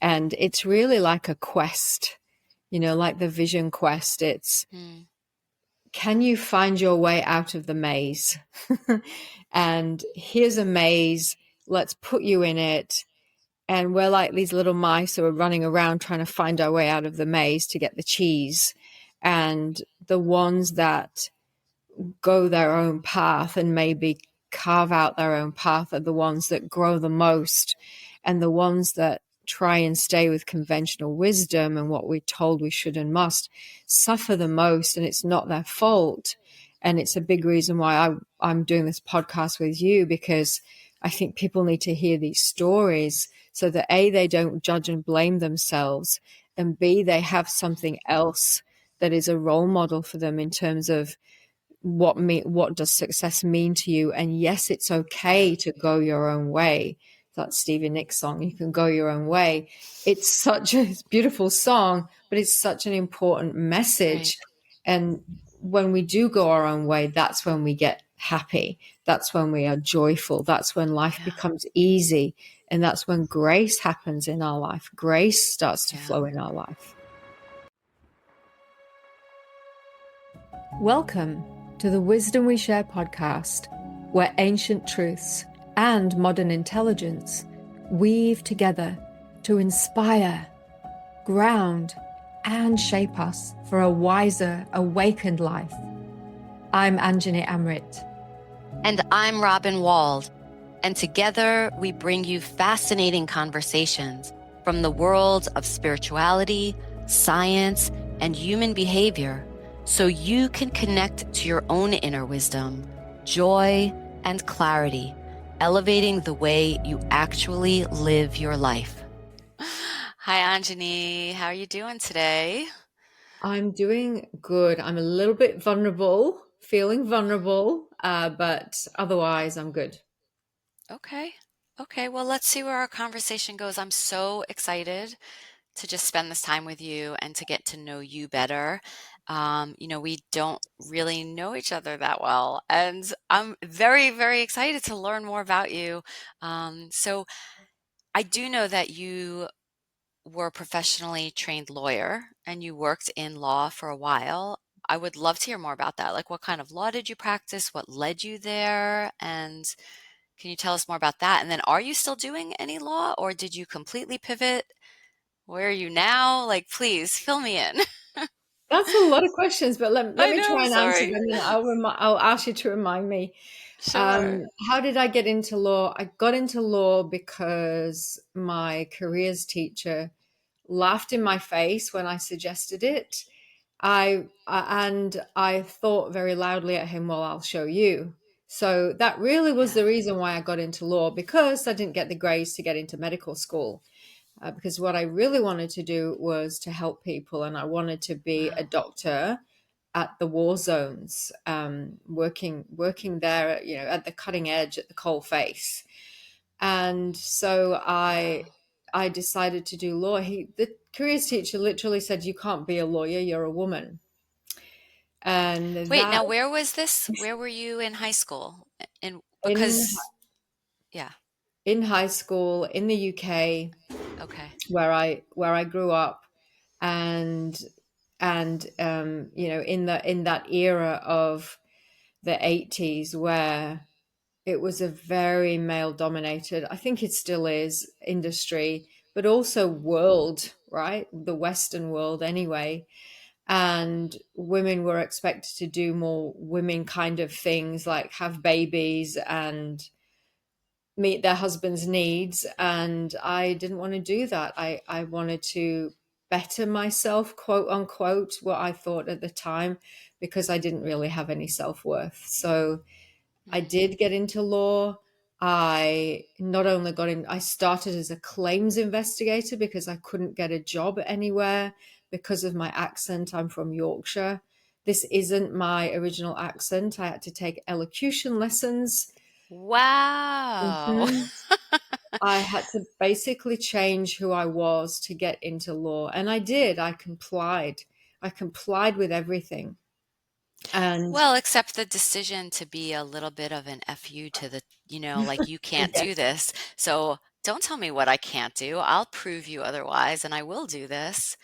And it's really like a quest, like the vision quest. It's, can you find your way out of the maze? And here's a maze. Let's put you in it. And we're like these little mice who are running around trying to find our way out of the maze to get the cheese. And the ones that go their own path and maybe carve out their own path are the ones that grow the most. And the ones that try and stay with conventional wisdom and what we're told we should and must suffer the most. And it's not their fault. And it's a big reason why I'm doing this podcast with you, because I think people need to hear these stories so that A, they don't judge and blame themselves, and B, they have something else that is a role model for them in terms of what does success mean to you. And yes, it's okay to go your own way. That Stevie Nicks song, You Can Go Your Own Way. It's such a beautiful song, but it's such an important message. Right. And when we do go our own way, that's when we get happy. That's when we are joyful. That's when life becomes easy. And that's when grace happens in our life. Grace starts to flow in our life. Welcome to the Wisdom We Share podcast, where ancient truths and modern intelligence weave together to inspire, ground, and shape us for a wiser, awakened life. I'm Anjani and Amriit. And I'm Robin Wald. And together we bring you fascinating conversations from the worlds of spirituality, science, and human behavior, so you can connect to your own inner wisdom, joy, and clarity, elevating the way you actually live your life. Hi, Anjani. How are you doing today? I'm doing good. I'm a little bit vulnerable, feeling vulnerable, but otherwise I'm good. Okay. Well, let's see where our conversation goes. I'm so excited to just spend this time with you and to get to know you better. We don't really know each other that well, and I'm very, very excited to learn more about you. So I do know that you were a professionally trained lawyer and you worked in law for a while. I would love to hear more about that. Like, what kind of law did you practice? What led you there? And can you tell us more about that? And then, are you still doing any law, or did you completely pivot? Where are you now? Like, please fill me in. That's a lot of questions, but let me try and sorry. answer them. And I'll ask you to remind me. Sure. How did I get into law? I got into law because my careers teacher laughed in my face when I suggested it. And I thought very loudly at him, well, I'll show you. So that really was the reason why I got into law, because I didn't get the grades to get into medical school. Because what I really wanted to do was to help people, and I wanted to be a doctor at the war zones, working there, at the cutting edge, at the coal face. And so I decided to do law. The careers teacher literally said, "You can't be a lawyer. You're a woman." And wait, now where was this? Where were you in high school? In high school in the UK. Okay. Where I grew up, and in that era of the 80s, where it was a very male dominated, I think it still is, industry, but also world, right? The Western world anyway. And women were expected to do more women kind of things, like have babies and meet their husband's needs. And I didn't want to do that. I wanted to better myself, quote unquote, what I thought at the time, because I didn't really have any self-worth. So I did get into law. I not only I started as a claims investigator because I couldn't get a job anywhere because of my accent. I'm from Yorkshire. This isn't my original accent. I had to take elocution lessons. Wow. I had to basically change who I was to get into law. And I did. I complied. I complied with everything. And well, except the decision to be a little bit of an FU to the, like, you can't do this. So don't tell me what I can't do. I'll prove you otherwise, and I will do this.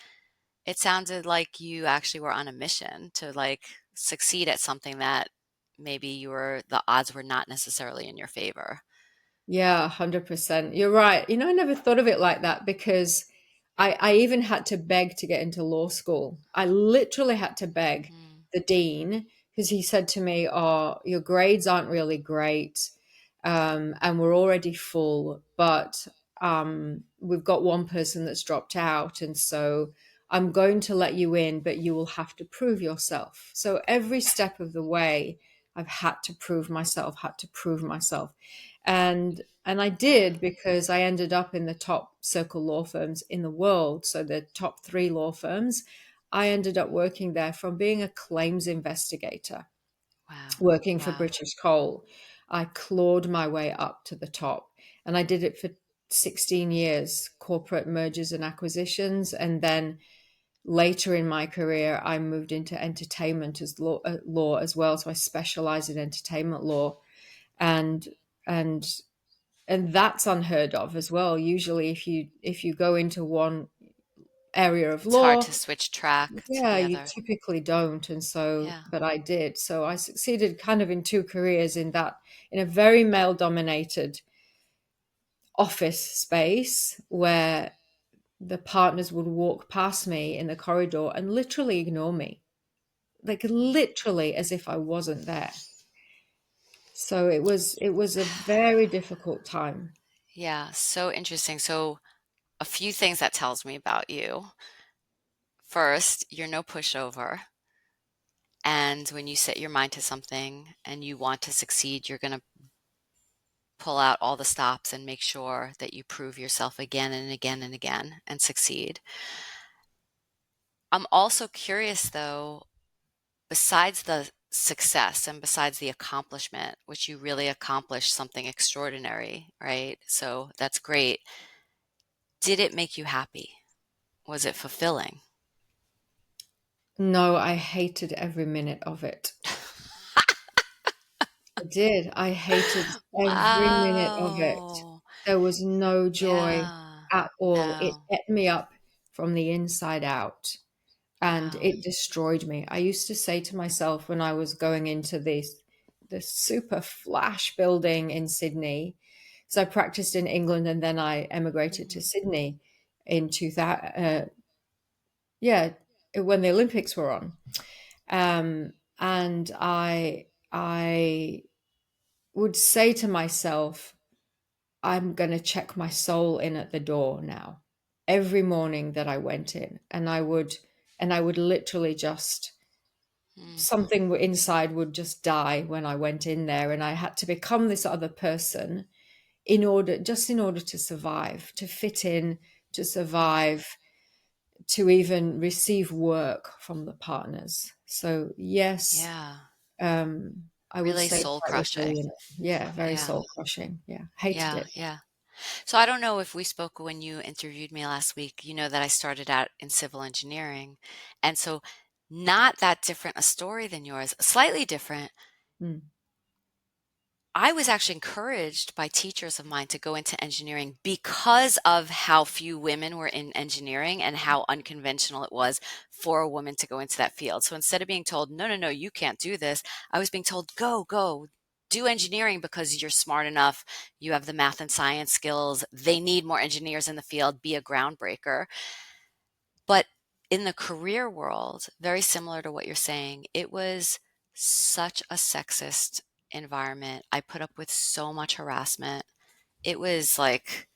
It sounded like you actually were on a mission to like succeed at something that maybe the odds were not necessarily in your favor. Yeah, 100%. You're right. I never thought of it like that because I even had to beg to get into law school. I literally had to beg Mm, the dean because he said to me, "Oh, your grades aren't really great, and we're already full, but we've got one person that's dropped out, and so I'm going to let you in, but you will have to prove yourself." So every step of the way, I've had to prove myself, had to prove myself, and I mm, did because I ended up in the top circle law firms in the world. So the top three law firms, I ended up working there from being a claims investigator, wow. working for Wow. British Coal. I clawed my way up to the top, and I did it for 16 years, corporate mergers and acquisitions. And then later in my career, I moved into entertainment as law as well. So I specialize in entertainment law, and and and that's unheard of as well. Usually if you go into one area of It's hard law, to switch track to yeah, the you other. typically don't. And so, Yeah. but I did. So I succeeded kind of in two careers, in a very male dominated office space where the partners would walk past me in the corridor and literally ignore me, like Mm. literally as if I wasn't there. So it was a very difficult time. Yeah, so interesting. So, a few things that tells me about you. First, you're no pushover. And when you set your mind to something and you want to succeed, you're going to pull out all the stops and make sure that you prove yourself again and again and again and succeed. I'm also curious though, besides the success and besides the accomplishment, which you really accomplished something extraordinary, right? So that's great. Did it make you happy? Was it fulfilling? No, I hated every minute of it. I did. I hated every minute of it. Wow. There was no joy Yeah. at all. It No. ate me up from the inside out and Wow. it destroyed me. I used to say to myself when I was going into this super flash building in Sydney, so I practiced in England and then I emigrated to Mhm. Sydney in 2000, yeah, when the Olympics were on. And I would say to myself, I'm going to check my soul in at the door now. Every morning that I went in, and I would literally just Mm. something inside would just die when I went in there, and I had to become this other person in order to survive, to fit in, to Mm. survive, to even receive work from the partners. So yes, Yeah. I would Really say soul quite crushing. resilient. Yeah, very Yeah. soul crushing. Yeah, hated Yeah. it. Yeah. So I don't know if we spoke when you interviewed me last week. You know that I started out in civil engineering. And so not that different a story than yours, slightly different. Mm. I was actually encouraged by teachers of mine to go into engineering because of how few women were in engineering and how unconventional it was for a woman to go into that field. So instead of being told, no, no, no, you can't do this, I was being told, go, go, do engineering because you're smart enough, you have the math and science skills, they need more engineers in the field, be a groundbreaker. But in the career world, very similar to what you're saying, it was such a sexist environment. I put up with so much harassment. It was like,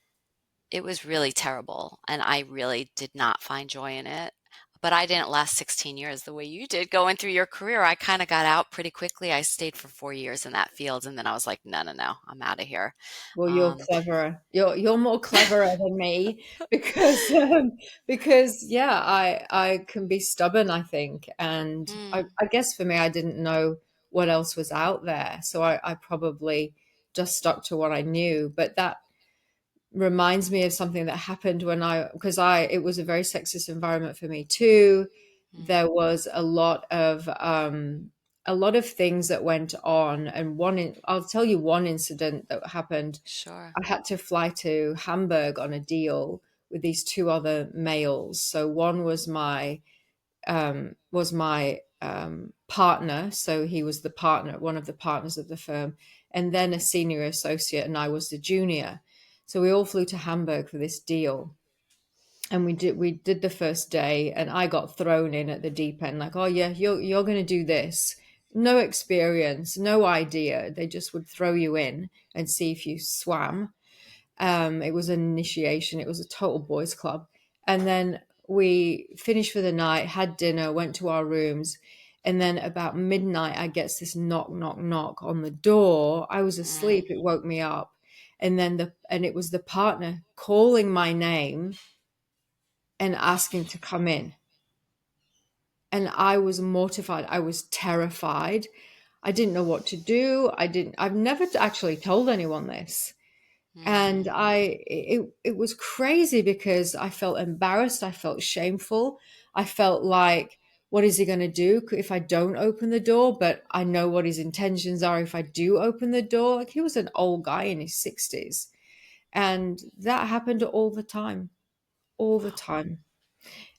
it was really terrible. And I really did not find joy in it. But I didn't last 16 years the way you did going through your career. I kind of got out pretty quickly. I stayed for 4 years in that field. And then I was like, no, no, no, I'm out of here. Well, you're Um, cleverer. You're more cleverer than me because yeah, I can be stubborn, I think, and I, mm, I guess for me, I didn't know what else was out there, so I probably just stuck to what I knew. But that reminds me of something that happened when because it was a very sexist environment for me too. mm, There was a lot of things that went on. And I'll tell you one incident that happened. Sure. I had to fly to Hamburg on a deal with these two other males. So one was my partner. So he was the partner, one of the partners of the firm, and then a senior associate, and I was the junior. So we all flew to Hamburg for this deal. And we did the first day, and I got thrown in at the deep end, like, oh yeah, you're going to do this. No experience, no idea. They just would throw you in and see if you swam. It was an initiation. It was a total boys' club. And then we finished for the night, had dinner, went to our rooms. And then about midnight, I gets this knock, knock, knock on the door. I was Mm. asleep. It woke me up. And it was the partner calling my name and asking to come in. And I was mortified. I was terrified. I didn't know what to do. I've never actually told anyone this. And Mm. it was crazy because I felt embarrassed. I felt shameful. I felt like, what is he going to do if I don't open the door? But I know what his intentions are if I do open the door. Like, he was an old guy in his 60s. And that happened all the time.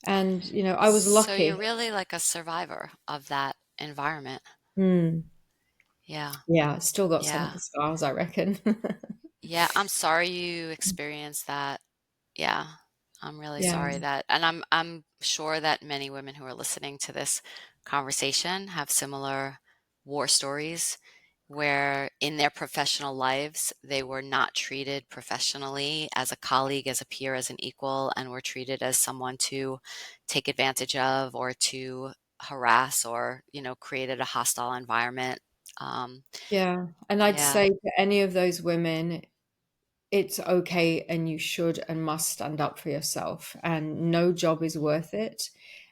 And, I was So you're lucky. really like a survivor of that environment. Mm, Yeah. yeah, still got some of Yeah. the scars, I reckon. Yeah. I'm sorry you experienced that. Yeah. I'm really Yeah, sorry that, and I'm sure that many women who are listening to this conversation have similar war stories where in their professional lives they were not treated professionally as a colleague, as a peer, as an equal, and were treated as someone to take advantage of or to harass or, created a hostile environment. Um, yeah. And I'd yeah, say to any of those women, it's okay and you should and must stand up for yourself. And no job is worth it.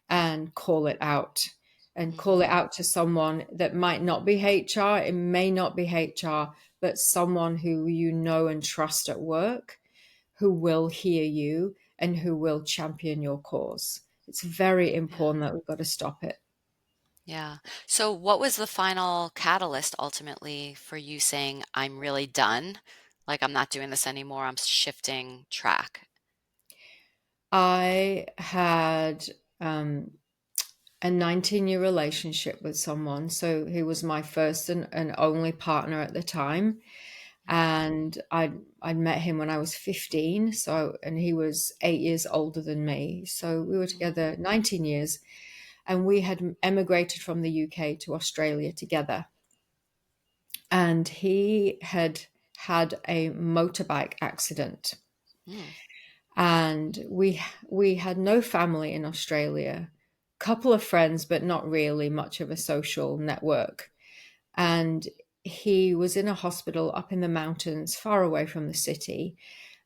And call it out. And call it hmm, out to someone that might not be HR. It may not be HR, but someone who you know and trust at work, who will hear you and who will champion your cause. It's very yeah. important that we've got to stop it. Yeah. So what was the final catalyst ultimately for you saying, I'm really done? Like, I'm not doing this anymore. I'm shifting track. I had a 19-year relationship with someone. So he was my first and only partner at the time. Mm, And I'd met him when I was 15. And he was 8 years older than me. So we were mhm, together 19 years, and we had emigrated from the UK to Australia together. And he had had a motorbike accident. mm, And we had no family in Australia, couple of friends, but not really much of a social network. And he was in a hospital up in the mountains, far away from the city.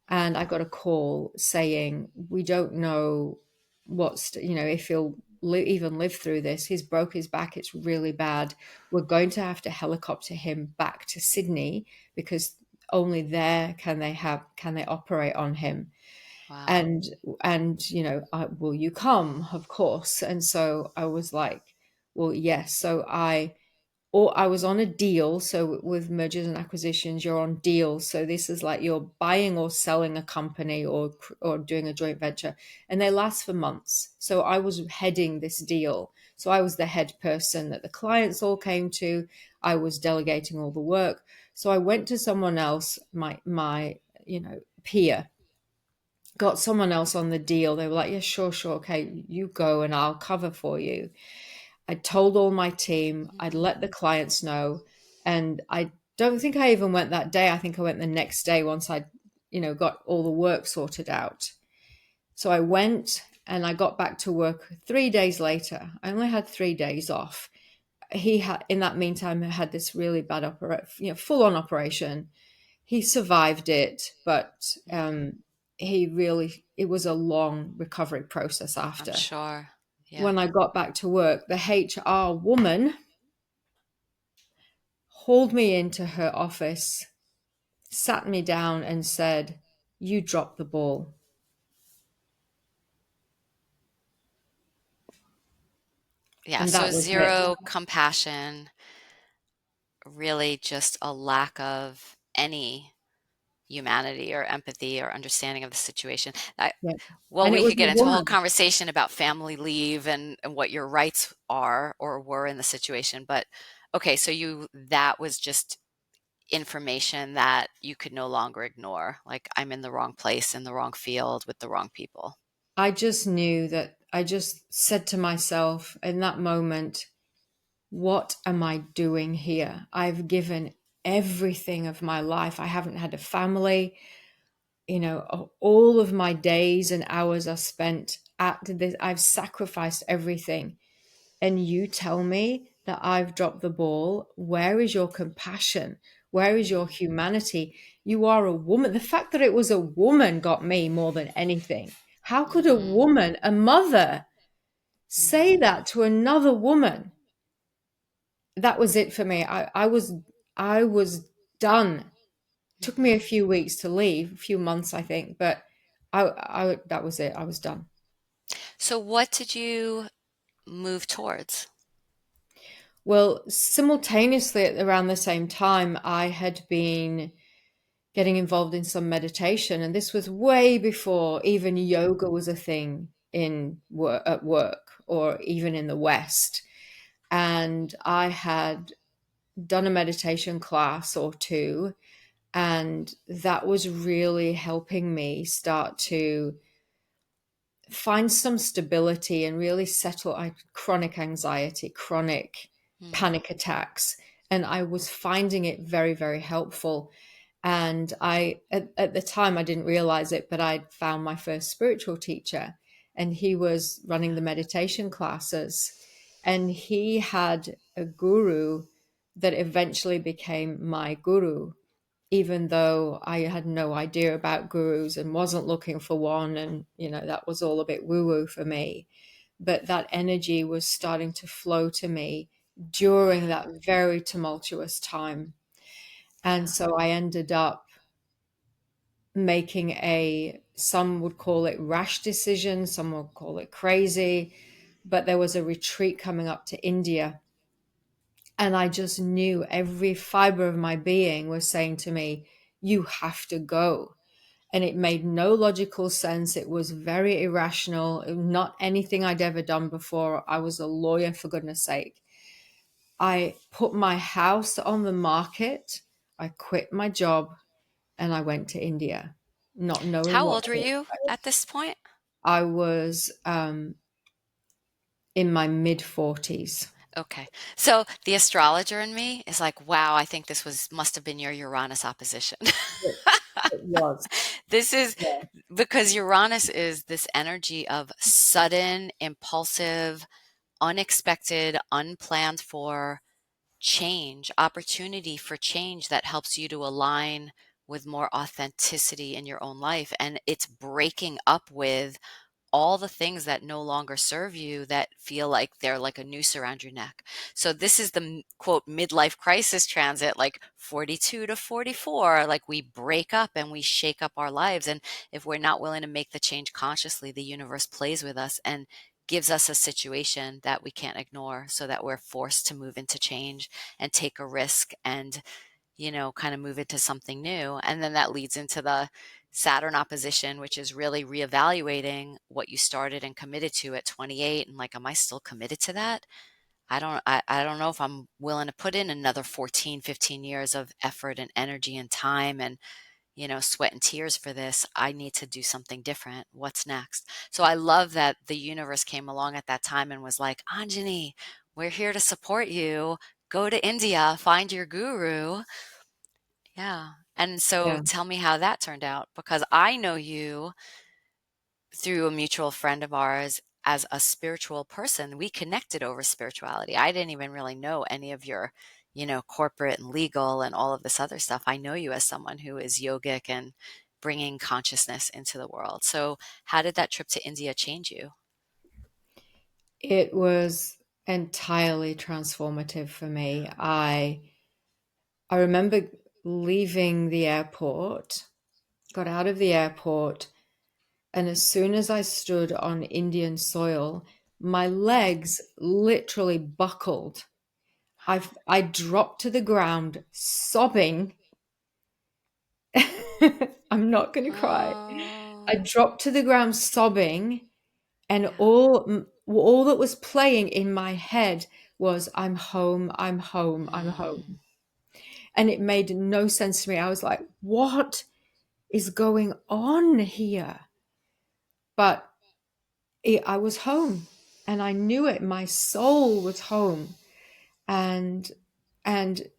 And I got a call saying, we don't know if he'll even live through this. He's broke his back. It's really bad. We're going to have to helicopter him back to Sydney because only there can they operate on him. wow. And will you come? Of course. And so I was like, well, yes. I was on a deal. So with mergers and acquisitions, you're on deals. So this is like you're buying or selling a company or doing a joint venture, and they last for months. So I was heading this deal. So I was the head person that the clients all came to. I was delegating all the work. So I went to someone else, my peer, got someone else on the deal. They were like, yeah, sure, sure. Okay, you go and I'll cover for you. I told all my team, I'd Mhm. let the clients know. And I don't think I even went that day. I think I went the next day once got all the work sorted out. So I went and I got back to work 3 days later. I only had 3 days off. He had, in that meantime, had this really bad full on operation. He survived it, but Mm, it was a long recovery process I'm after. sure. Yeah. When I got back to work, the HR woman hauled me into her office, sat me down, and said, "You dropped the ball." Yeah. And So that was it. zero compassion. really just a lack of any humanity or empathy or understanding of the situation. Yeah. Well, And it we was could a get into a whole woman. conversation about family leave and what your rights are or were in the situation. But okay, so that was just information that you could no longer ignore. Like, I'm in the wrong place, in the wrong field, with the wrong people. I just knew that I just said to myself in that moment, what am I doing here? I've given everything of my life. I haven't had a family. All of my days and hours are spent at this. I've sacrificed everything. And you tell me that I've dropped the ball. Where is your compassion? Where is your Mm, humanity? You are a woman. The fact that it was a woman got me more than anything. How could a mhm, woman, a mother, say mhm, that to another woman? That was it for me. I was done. Took me a mhm. few weeks to leave, a few months, I think, but I that was it. I was done. So what did you move towards? Well, simultaneously at around the same time, I had been getting involved in some meditation, and this was way before even yoga was a thing in work, at work, or even in the West. And I had done a meditation class or two, and that was really helping me start to find some stability and really settle. I chronic anxiety, chronic Mm, panic attacks, and I was finding it very, very helpful. And at the time, I didn't realize it, but I'd found my first spiritual teacher, and he was running the meditation classes, and he had a guru that eventually became my guru, even though I had no idea about gurus and wasn't looking for one. And, that was all a bit woo woo for me. But that energy was starting to flow to me during yeah, that very tumultuous time. And yeah. so I ended up making some would call it rash decision, some would call it crazy. But there was a retreat coming up to India. And I just knew every fiber of my being was saying to me, you have to go. And it made no logical sense. It was very irrational, not anything I'd ever done before. I was a lawyer, for goodness sake. I put my house on the market, I quit my job, and I went to India, not knowing How what old were to you expect. at this point? I was in my mid 40s. Okay. So the astrologer in me is like, wow, I think must have been your Uranus opposition. It, it was. This is Yeah. because Uranus is this energy of sudden, impulsive, unexpected, unplanned for change, opportunity for change that helps you to align with more authenticity in your own life. And it's breaking up with all the things that no longer serve you that feel like they're like a noose around your neck. So this is the quote midlife crisis transit, like 42 to 44, like we break up and we shake up our lives. And if we're not willing to make the change consciously, the universe plays with us and gives us a situation that we can't ignore so that we're forced to move into change and take a risk and kind of move into something new. And then that leads into the Saturn opposition, which is really reevaluating what you started and committed to at 28. And like, am I still committed to that? I don't know if I'm willing to put in another 14, 15 years of effort and energy and time and, sweat and tears for this. I need to do something different. What's next? So I love that the universe came along at that time and was like, Anjani, we're here to support you. Go to India, find your guru. Yeah. And so Yeah. tell me how that turned out because I know you through a mutual friend of ours as a spiritual person. We connected over spirituality. I didn't even really know any of your, corporate and legal and all of this other stuff. I know you as someone who is yogic and bringing consciousness into the world. So, how did that trip to India change you? It was entirely transformative for me. I remember leaving the airport, got out of the airport, and as soon as I stood on Indian soil, my legs literally buckled. I dropped to the ground sobbing. I'm not going to cry. I Oh. dropped to the ground sobbing, and Yeah. all that was playing in my head was, I'm home, I'm home, I'm Mm. home. And it made no sense to me. I was like, what is going on here? But I was home, and I knew it. My soul was home. And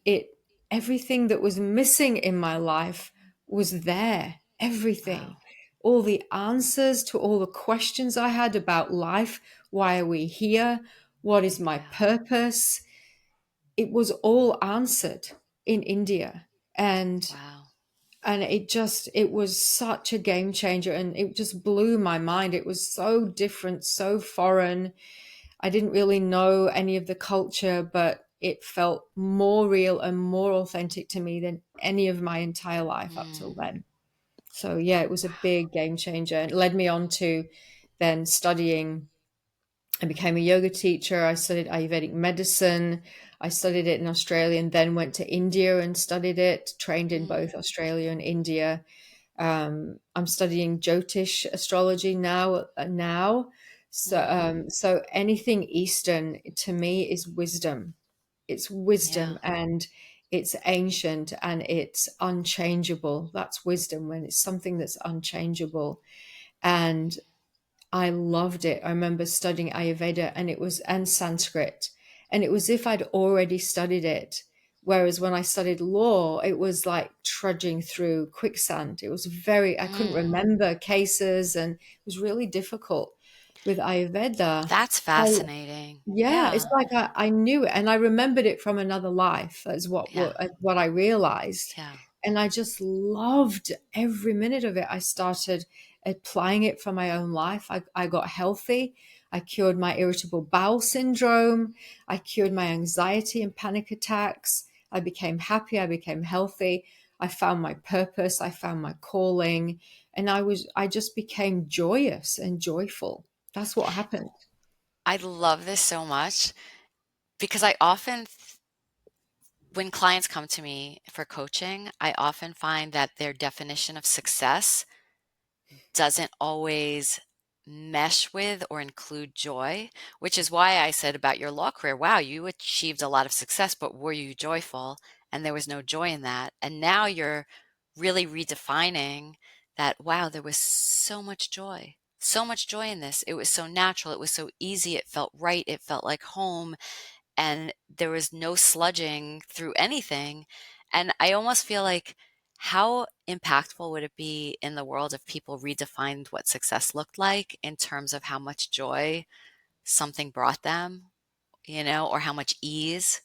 it everything that was missing in my life was there. Everything, Wow. all the answers to all the questions I had about life. Why are we here? What is my Yeah. purpose? It was all answered in India. and Wow. and it was such a game changer, and it just blew my mind. It was so different, so foreign. I didn't really know any of the culture, but it felt more real and more authentic to me than any of my entire life up till Mm. then. So yeah, it was a big game changer. It led me on to then studying. I became a yoga teacher. I studied Ayurvedic medicine. I studied it in Australia and then went to India and studied it, trained in Mm. both Australia and India. I'm studying Jyotish astrology now. Mm. So anything Eastern to me is wisdom. It's Yeah. wisdom, and it's ancient, and it's unchangeable. That's wisdom, when it's something that's unchangeable. And I loved it. I remember studying Ayurveda, and Sanskrit, and it was if I'd already studied it. Whereas when I studied law, it was like trudging through quicksand. I couldn't Mm. remember cases, and it was really difficult. With Ayurveda, That's I fascinating. yeah, it's Yeah. like I knew it, and I remembered it from another life. That's Yeah. what I realized, Yeah. and I just loved every minute of it. I started applying it for my own life. I got healthy. I cured my irritable bowel syndrome. I cured my anxiety and panic attacks. I became happy. I became healthy. I found my purpose. I found my calling, and I just became joyous and joyful. That's what happened. I love this so much because when clients come to me for coaching, I often find that their definition of success doesn't always mesh with or include joy, which is why I said about your law career, wow, you achieved a lot of success, but were you joyful? And there was no joy in that. And now you're really redefining that, wow, there was so much joy in this. It was so natural. It was so easy. It felt right. It felt like home, and there was no sludging through anything. And I almost feel like, how impactful would it be in the world if people redefined what success looked like in terms of how much joy something brought them, or how much ease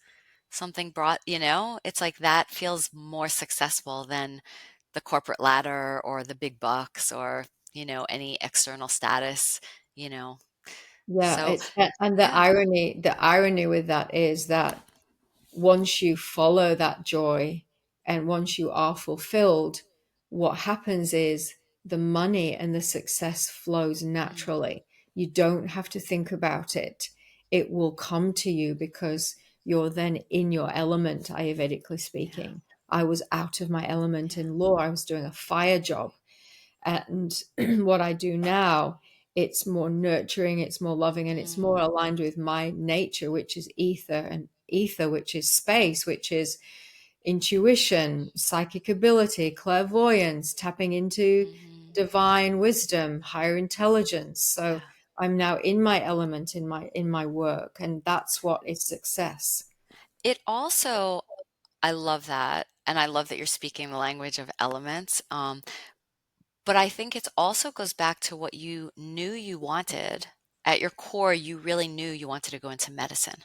something brought, It's like that feels more successful than the corporate ladder or the big bucks or, any external status, you know. Yeah, So, and yeah. the irony with that is that once you follow that joy, and once you are fulfilled, what happens is the money and the success flows Mm, naturally. You don't have to think about it. It will come to you because you're then in your element, Ayurvedically yeah. speaking. I was out of my element Yeah. in law. I was doing a fire job. And what I do now, it's more nurturing, it's more loving, and it's Mm, more aligned with my nature, which is ether, and ether, which is space, which is intuition, psychic ability, clairvoyance, tapping into mhm. divine wisdom, higher intelligence. So Yeah. I'm now in my element in my work, and that's what is success. It also, I love that. And I love that you're speaking the language of elements. But I think it also goes back to what you knew you wanted. At your core, you really knew you wanted to go into medicine,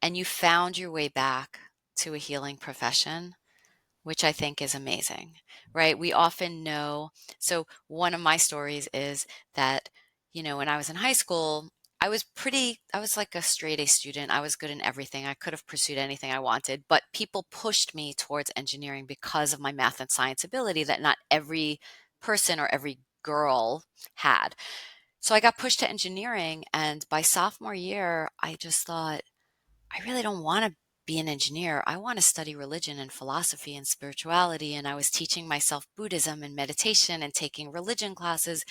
and you found your way back to a healing profession, which I think is amazing, right? We often know. So, one of my stories is that, when I was in high school, I was like a straight A student. I was good in everything. I could have pursued anything I wanted, but people pushed me towards engineering because of my math and science ability that not every person or every girl had. So I got pushed to engineering. And by sophomore year, I just thought, I really don't want to be an engineer. I want to study religion and philosophy and spirituality. And I was teaching myself Buddhism and meditation and taking religion classes.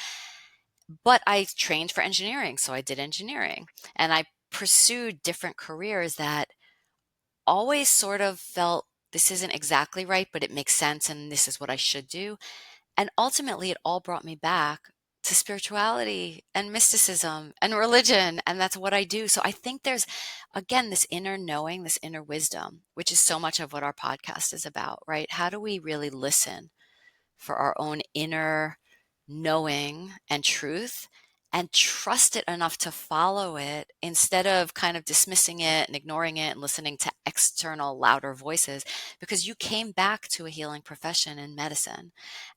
But I trained for engineering, so I did engineering. And I pursued different careers that always sort of felt this isn't exactly right, but it makes sense and this is what I should do. And ultimately, it all brought me back to spirituality and mysticism and religion. And that's what I do. So I think there's, again, this inner knowing, this inner wisdom, which is so much of what our podcast is about, right? How do we really listen for our own inner knowing and truth and trust it enough to follow it instead of kind of dismissing it and ignoring it and listening to external louder voices, because you came back to a healing profession in medicine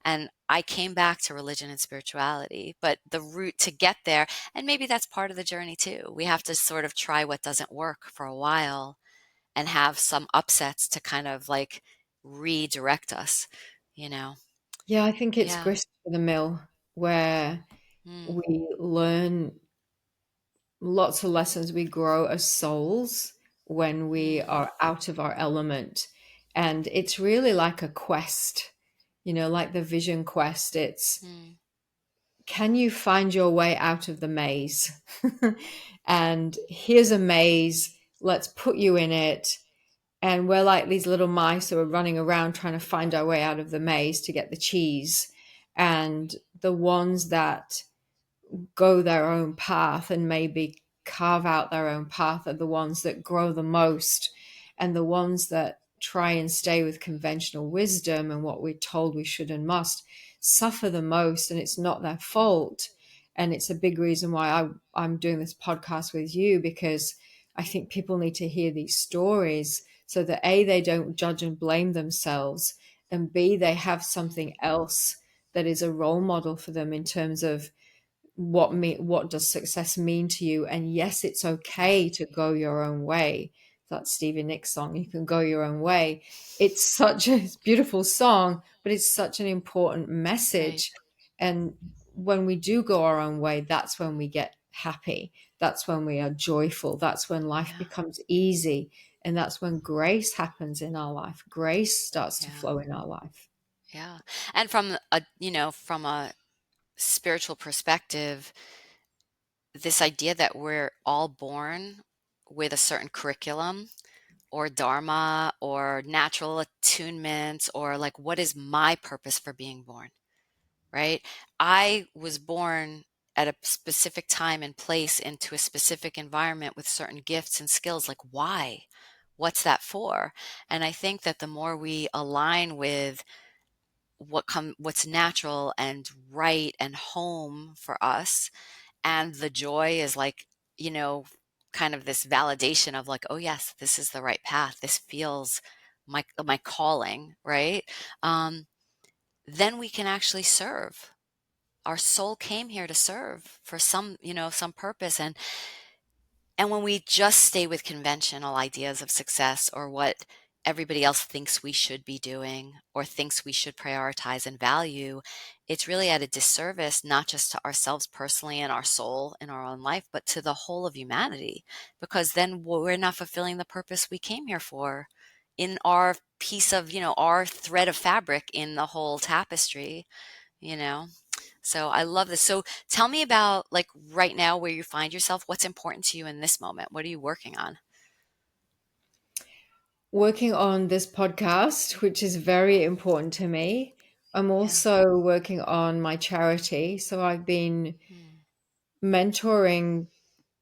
and I came back to religion and spirituality, but the route to get there, and maybe that's part of the journey too, we have to sort of try what doesn't work for a while and have some upsets to kind of like redirect us, you know. Yeah, I think it's Yeah. grist for the mill where Mm, we learn lots of lessons. We grow as souls when we mm, are out of our element. And it's really like a quest, like the vision quest. It's, mm, can you find your way out of the maze? And here's a maze. Let's put you in it. And we're like these little mice who are running around trying to find our way out of the maze to get the cheese. And the ones that go their own path and maybe carve out their own path are the ones that grow the most. And the ones that try and stay with conventional wisdom and what we're told we should and must suffer the most. And it's not their fault. And it's a big reason why I'm doing this podcast with you, because I think people need to hear these stories so that A, they don't judge and blame themselves, and B, they have mm, something else that is a role model for them in terms of what does success mean to you. And yes, it's yeah, okay to go your own way. That Stevie Nicks song, You Can Go Your Own Way. It's such a beautiful song, but it's such an important right. message. And when we do go our own way, that's when we get happy, that's when we are joyful, that's when life Yeah, becomes easy, and that's when grace happens in our life. Grace starts to yeah, flow in our life. yeah. And from a spiritual perspective, this idea that we're all born with a certain curriculum or dharma or natural attunements, or like, what is my purpose for being born? Right? I was born at a specific time and place into a specific environment with certain gifts and skills. Like, why? What's that for? And I think that the more we align with what's natural and right and home for us, and the joy is like, you know, kind of this validation of like, oh yes, this is the right path. This feels my calling, right? Um, then we can actually serve. Our soul came here to serve for some purpose. And when we just stay with conventional ideas of success, or what everybody else thinks we should be doing or thinks we should prioritize and value, it's really at a disservice, not just to ourselves personally and our soul in our own life, but to the whole of humanity, because then we're not fulfilling the purpose we came here for in our piece of, our thread of fabric in the whole tapestry, you know? So I love this. So tell me about, like, right now where you find yourself. What's important to you in this moment? What are you working on? Working on this podcast, which is very important to me. I'm Yeah. also working on my charity. So I've been Mm, mentoring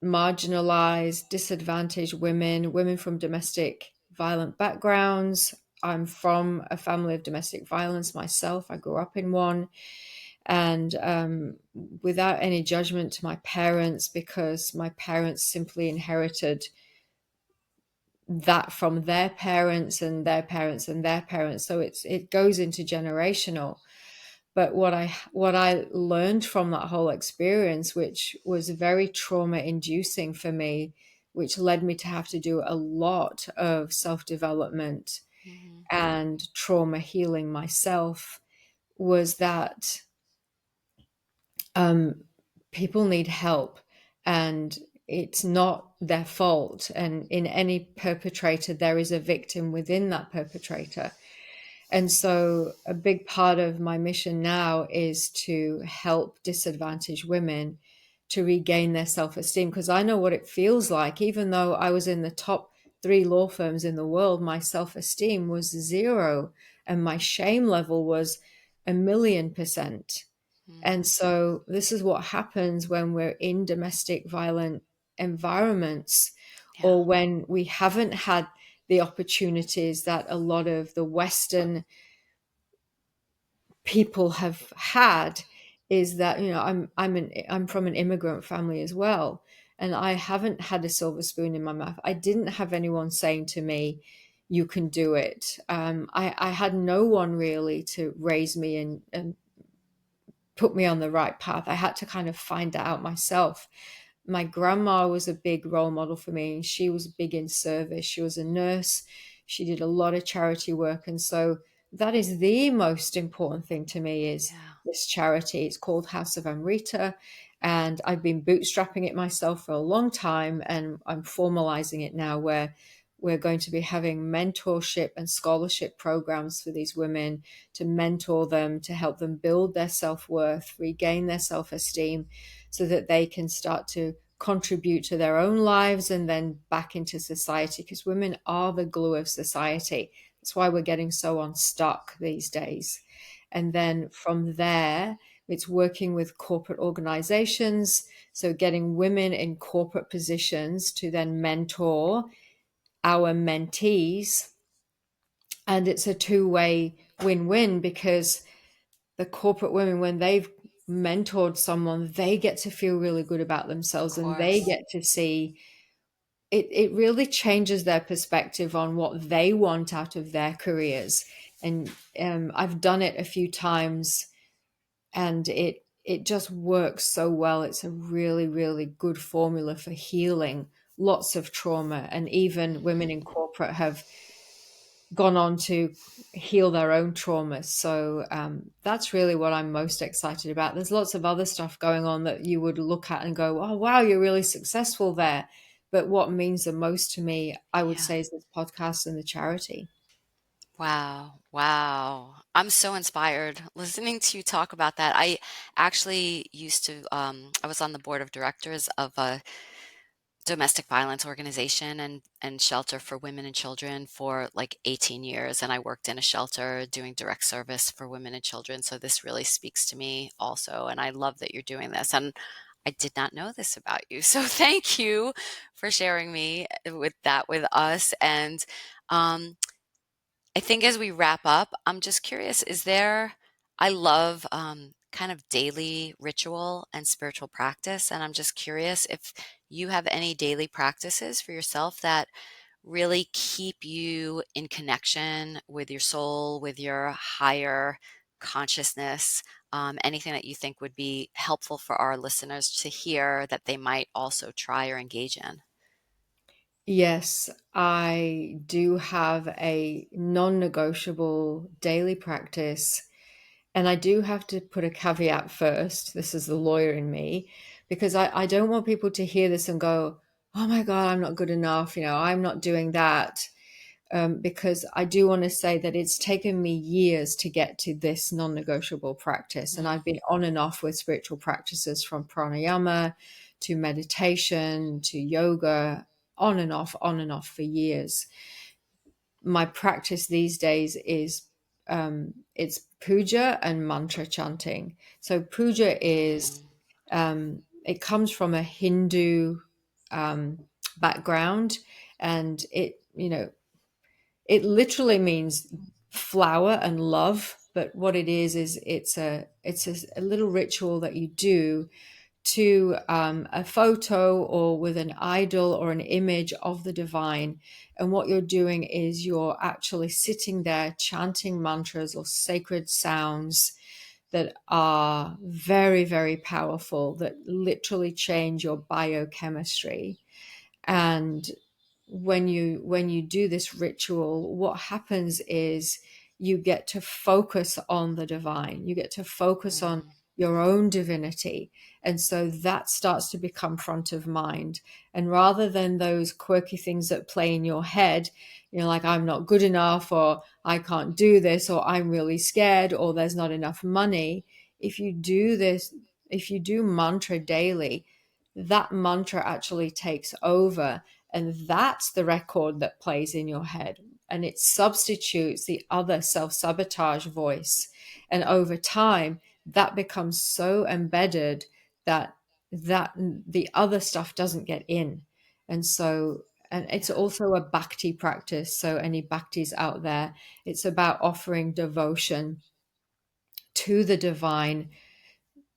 marginalized, disadvantaged women, women from domestic violent backgrounds. I'm from a family of domestic violence myself. I grew up in one. And without any judgment to my parents, because my parents simply inherited that from their parents and their parents and their parents, so it goes into generational. But what I learned from that whole experience, which was very trauma inducing for me, which led me to have to do a lot of self development mhm, and trauma healing myself, was that um, people need help. And it's not their fault. And in any perpetrator, there is a victim within that perpetrator. And so a big part of my mission now is to help disadvantaged women to regain their self-esteem, because I know what it feels like. Even though I was in the top 3 law firms in the world, my self-esteem was 0 and my shame level was 1,000,000%. And so this is what happens when we're in domestic violent environments, Yeah. or when we haven't had the opportunities that a lot of the Western people have had. Is that, I'm from an immigrant family as well, and I haven't had a silver spoon in my mouth. I didn't have anyone saying to me, "You can do it." I had no one really to raise me and put me on the right path. I had to kind of find that out myself. My grandma was a big role model for me. She was big in service. She was a nurse. She did a lot of charity work. And so that is the most important thing to me, is Yeah. this charity. It's called House of Amrita. And I've been bootstrapping it myself for a long time. And I'm formalizing it now, where we're going to be having mentorship and scholarship programs for these women, to mentor them, to help them build their self-worth, regain their self-esteem, so that they can start to contribute to their own lives and then back into society, because women are the glue of society. That's why we're getting so unstuck these days. And then from there, it's working with corporate organizations. So getting women in corporate positions to then mentor our mentees. And it's a two-way win-win, because the corporate women, when they've mentored someone, they get to feel really good about Of themselves, and they course. get to see it really changes their perspective on what they want out of their careers. And I've done it a few times, and it just works so well. It's a really, really good formula for healing lots of trauma. And even women in corporate have gone on to heal their own traumas. So that's really what I'm most excited about. There's lots of other stuff going on that you would look at and go, "Oh, wow, you're really successful there." But what means the most to me, I would Yeah. say, is this podcast and the charity. Wow. Wow. I'm so inspired listening to you talk about that. I actually used to, I was on the board of directors of a domestic violence organization and shelter for women and children for like 18 years. And I worked in a shelter doing direct service for women and children. So this really speaks to me also. And I love that you're doing this. And I did not know this about you. So thank you for sharing me with that with us. And um, I think as we wrap up, I'm just curious, I love kind of daily ritual and spiritual practice. And I'm just curious if you have any daily practices for yourself that really keep you in connection with your soul, with your higher consciousness, anything that you think would be helpful for our listeners to hear that they might also try or engage in. Yes, I do have a non-negotiable daily practice. And I do have to put a caveat first. This is the lawyer in me, because I don't want people to hear this and go, "Oh my God, I'm not good enough. I'm not doing that." Because I do want to say that it's taken me years to get to this non-negotiable practice. And Mm, I've been on and off with spiritual practices, from pranayama to meditation to yoga, on and off for years. My practice these days is it's puja and mantra chanting. So puja is mm, it comes from a Hindu background, and it literally means flower and love. But what it is it's a little ritual that you do to a photo, or with an idol or an image of the divine. And what you're doing is you're actually sitting there chanting mantras or sacred sounds that are very, very powerful, that literally change your biochemistry. And when you do this ritual, what happens is you get to focus on the divine. You get to focus on mm. your own divinity. And so that starts to become front of mind. And rather than those quirky things that play in your head, like I'm not good enough, or I can't do this, or I'm really scared, or there's not enough money. If you do this, if you do mantra daily, that mantra actually takes over. And that's the record that plays in your head. And it substitutes the other self-sabotage voice. And over time, that becomes so embedded that the other stuff doesn't get in. And so, and it's Yeah. also a bhakti practice. So any bhaktis out there, it's about offering devotion to the divine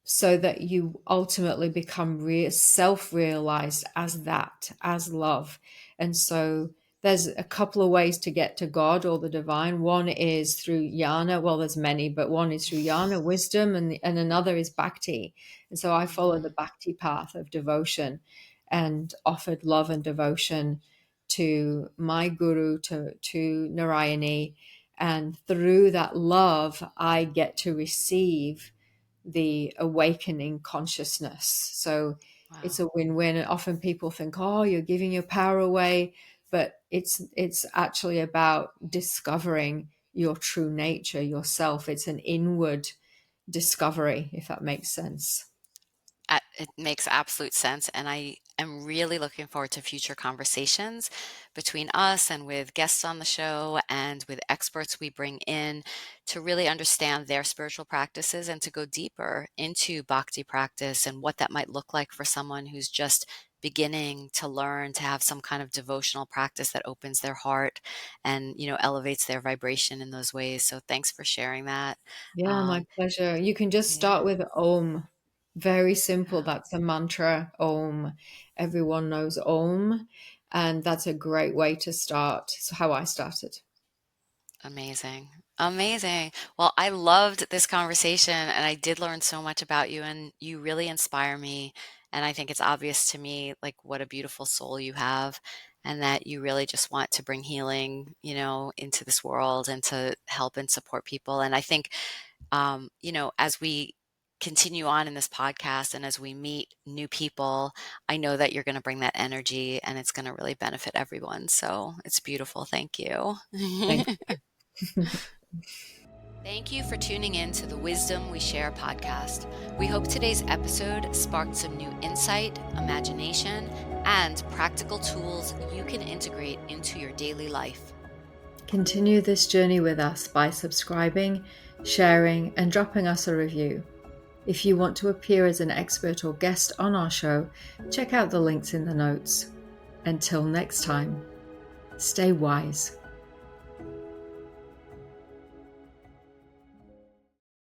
so that you ultimately become self-realized as love. And so there's a couple of ways to get to God or the divine. One is through jnana. Well, there's many, but one is through jnana, wisdom, and another is bhakti. And so I follow the bhakti path of devotion and offered love and devotion to my guru, to Narayani. And through that love, I get to receive the awakening consciousness. So it's Wow. a win-win. And often people think, oh, you're giving your power away, but it's actually about discovering your true nature, yourself. It's an inward discovery, if that makes sense. It makes absolute sense, and I am really looking forward to future conversations between us and with guests on the show and with experts we bring in to really understand their spiritual practices and to go deeper into bhakti practice and what that might look like for someone who's just beginning to learn to have some kind of devotional practice that opens their heart and, elevates their vibration in those ways. So thanks for sharing that. Yeah, my Um, pleasure. You can just yeah. start with Om. Very simple. That's a mantra, Om. Everyone knows Om. And that's a great way to start. It's how I started. Amazing. Amazing. Well, I loved this conversation and I did learn so much about you and you really inspire me. And I think it's obvious to me like what a beautiful soul you have and that you really just want to bring healing, into this world and to help and support people. And I think, as we continue on in this podcast and as we meet new people, I know that you're going to bring that energy and it's going to really benefit everyone. So it's beautiful. Thank you. Thank you. Thank you for tuning in to the Wisdom We Share podcast. We hope today's episode sparked some new insight, imagination, and practical tools you can integrate into your daily life. Continue this journey with us by subscribing, sharing, and dropping us a review. If you want to appear as an expert or guest on our show, check out the links in the notes. Until next time, stay wise.